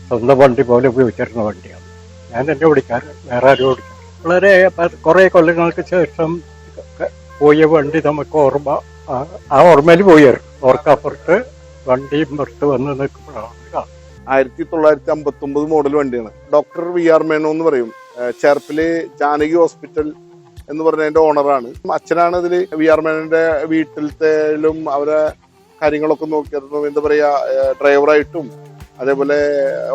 സ്വന്തം വണ്ടി പോലെ ഉപയോഗിച്ചിരുന്ന വണ്ടിയാണ്. ഞാൻ എൻ്റെ ഓടിക്കാറ്, വേറെ ആരും ഓടിക്കാറ്. വളരെ കുറേ കൊല്ലങ്ങൾക്ക് ശേഷം പോയ വണ്ടി നമുക്ക് ഓർമ്മ, ആ ഓർമ്മയിൽ പോയായിരുന്നു. ഓർക്കപ്പുറത്ത് വണ്ടിയും പുറത്ത് വന്ന് നിൽക്കുമ്പോഴാണ്. 1959 മോഡൽ വണ്ടിയാണ്. ഡോക്ടർ വി ആർ മേനോ എന്ന് പറയും. ചേർപ്പില് ജാനകി ഹോസ്പിറ്റൽ എന്ന് പറഞ്ഞതിന്റെ ഓണറാണ്. അച്ഛനാണ് ഇതിൽ വി ആർ മേനോന്റെ വീട്ടിലത്തേലും അവരെ കാര്യങ്ങളൊക്കെ നോക്കിയിരുന്നു. എന്താ പറയാ, ഡ്രൈവറായിട്ടും അതേപോലെ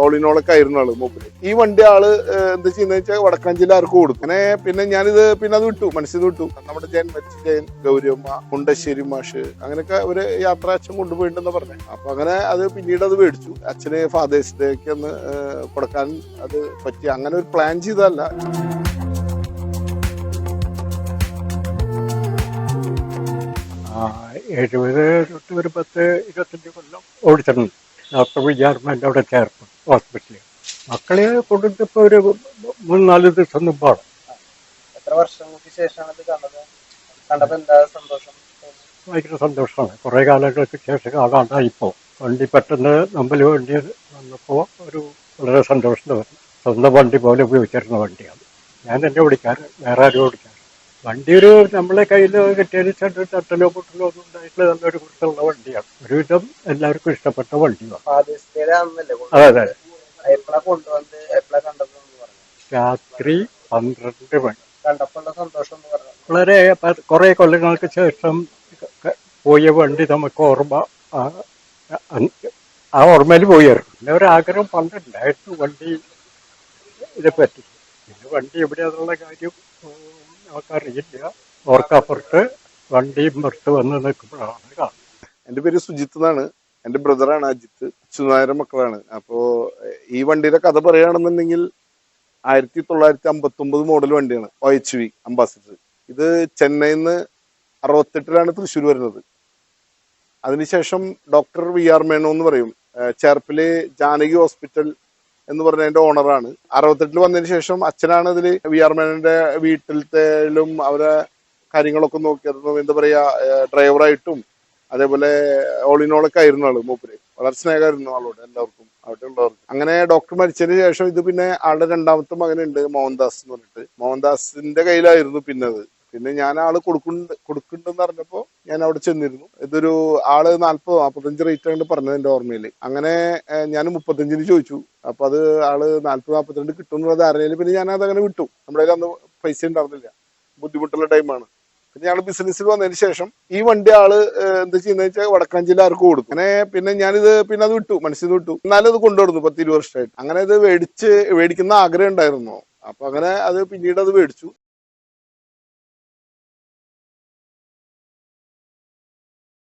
ഓളിനോളൊക്കെ ആയിരുന്നു ആള് മൂപ്പര്. ഈ വണ്ടി ആള് എന്താ ചെയ്യുന്ന വെച്ചാൽ വടക്കാഞ്ചേരി ആർക്ക് കൊടുക്കും. അങ്ങനെ പിന്നെ ഞാനിത് പിന്നെ അത് വിട്ടു, മനസ്സിൽ വിട്ടു. നമ്മുടെ ജയൻ ഗൗരിയമ്മ, മുണ്ടശ്ശേരി മാഷ്, അങ്ങനെയൊക്കെ ഒരു യാത്ര അച്ഛൻ കൊണ്ടുപോയിട്ടുണ്ടെന്ന് പറഞ്ഞു. അപ്പൊ അങ്ങനെ അത് പിന്നീട് അത് മേടിച്ചു. അച്ഛന് ഫാദേഴ്സ് ഡേക്ക് ഒന്ന് കൊടുക്കാൻ അത് പറ്റി. അങ്ങനെ ഒരു പ്ലാൻ ചെയ്തതല്ല. ഒരു 10-25 കൊല്ലം ഓടിച്ചിട്ടുണ്ട്. ഡോക്ടർ വിജയാർമ്മൻ്റെ അവിടെ ചേർപ്പ് ഹോസ്പിറ്റലിൽ. മക്കളെ കൊണ്ടിട്ടിപ്പോൾ ഒരു 3-4 ദിവസം മുമ്പാണ്. എത്ര വർഷങ്ങൾക്ക് ശേഷമാണ് ഇത് കണ്ടത്? കണ്ടപ്പോൾ എന്താ സന്തോഷം? ഭയങ്കര സന്തോഷമാണ്. കുറേ കാലങ്ങൾക്ക് ശേഷം കാണാണ്ടായിപ്പോൾ വണ്ടി പെട്ടെന്ന് മുമ്പിൽ വണ്ടി വന്നപ്പോൾ ഒരു വളരെ സന്തോഷം തോന്നി. സ്വന്തം വണ്ടി പോലെ ഉപയോഗിച്ചിരുന്ന വണ്ടിയാണ്. ഞാൻ എൻ്റെ ഓടിക്കാറ്, വേറെ ആരും ഓടിക്കാറ്. വണ്ടി ഒരു നമ്മളെ കയ്യിൽ കിട്ടിയതിന് ശേഷം തട്ടലോ പൊട്ടലോ ഒന്നും ഉണ്ടായിട്ടുള്ള നല്ലൊരു കുറിച്ചുള്ള വണ്ടിയാണ്. ഒരുവിധം എല്ലാവർക്കും ഇഷ്ടപ്പെട്ട വണ്ടിയാണ്. അതെ അതെ. എപ്പോഴാ കൊണ്ടുവന്ന് എപ്പോഴാ കണ്ടതെന്ന് പറഞ്ഞു? രാത്രി 12 മണി. കണ്ടപ്പോൾ സന്തോഷം എന്ന് പറഞ്ഞു. വളരെ കുറേ കൊല്ലങ്ങൾക്ക് ശേഷം പോയ വണ്ടി നമുക്ക് ഓർമ്മ, ആ ഓർമ്മയിൽ പോയായിരുന്നു. പിന്നെ ഒരാഗ്രഹം പണ്ടുണ്ടായിരുന്നു വണ്ടി ഇതേപ്പറ്റി. പിന്നെ വണ്ടി എവിടെയാണെന്നുള്ള കാര്യം നമുക്കറിയില്ല. ഓർക്കപ്പുറത്ത് വണ്ടിയും പുറത്ത് വന്ന് നിൽക്കുമ്പോഴാണ് കാണുന്നത്. എന്റെ പേര് സുജിത്ത് എന്നാണ്. എന്റെ ബ്രദറാണ് അജിത്ത്. സുനായര മക്കളാണ്. അപ്പോ ഈ വണ്ടിയുടെ കഥ പറയുകയാണെന്നുണ്ടെങ്കിൽ 1959 മോഡൽ വണ്ടിയാണ്. OHV ambassador. ഇത് ചെന്നൈയിൽ നിന്ന് 68 തൃശ്ശൂർ വരുന്നത്. അതിനുശേഷം ഡോക്ടർ വി ആർ മേനോ എന്ന് പറയും. ചേർപ്പില് ജാനകി ഹോസ്പിറ്റൽ എന്ന് പറഞ്ഞതിന്റെ ഓണറാണ്. 68 വന്നതിന് ശേഷം അച്ഛനാണ് ഇതിൽ വി ആർ മേനോന്റെ വീട്ടിലത്തേലും അവരെ കാര്യങ്ങളൊക്കെ നോക്കിയിരുന്നു. എന്താ പറയാ, ഡ്രൈവറായിട്ടും അതേപോലെ ഓളിനോളൊക്കെ ആയിരുന്നു ആള് മൂപ്പര്. വളരെ സ്നേഹമായിരുന്നു ആളോട്, എല്ലാവർക്കും അവിടെ ഉള്ളവർക്ക്. അങ്ങനെ ഡോക്ടർ മരിച്ചതിന് ശേഷം ഇത് പിന്നെ ആളുടെ രണ്ടാമത്തെ മകനുണ്ട്, മോഹൻദാസ് എന്ന് പറഞ്ഞിട്ട്. മോഹൻദാസിന്റെ കയ്യിലായിരുന്നു പിന്നെ അത്. പിന്നെ ഞാൻ ആള് കൊടുക്കുന്നുണ്ടെന്ന് അറിഞ്ഞപ്പോ ഞാൻ അവിടെ ചെന്നിരുന്നു. ഇതൊരു ആള് 40-45 റേറ്റ് ആണ് പറഞ്ഞത് എന്റെ ഓർമ്മയില്. അങ്ങനെ ഞാൻ 35 ചോദിച്ചു. അപ്പൊ അത് ആള് 40-42 കിട്ടുമെന്നുള്ളത് അറിഞ്ഞാല് പിന്നെ ഞാൻ അതങ്ങനെ വിട്ടു. നമ്മുടെ കയ്യിൽ അന്ന് പൈസ ഉണ്ടായിരുന്നില്ല, ബുദ്ധിമുട്ടുള്ള ടൈമാണ്. പിന്നെ ഞങ്ങൾ ബിസിനസ്സിൽ വന്നതിന് ശേഷം ഈ വണ്ടി ആള് എന്താ ചെയ്യുന്ന വെച്ചാൽ വടക്കാഞ്ചേരി ആർക്ക് കൊടുക്കും. അങ്ങനെ പിന്നെ ഞാനിത് പിന്നെ അത് വിട്ടു, മനസ്സിൽ വിട്ടു. എന്നാലും അത് കൊണ്ടുവരുന്നു 10-20 വർഷമായിട്ട്. അങ്ങനെ ഇത് മേടിക്കുന്ന ആഗ്രഹം ഉണ്ടായിരുന്നു. അപ്പൊ അങ്ങനെ അത് പിന്നീട് അത് മേടിച്ചു.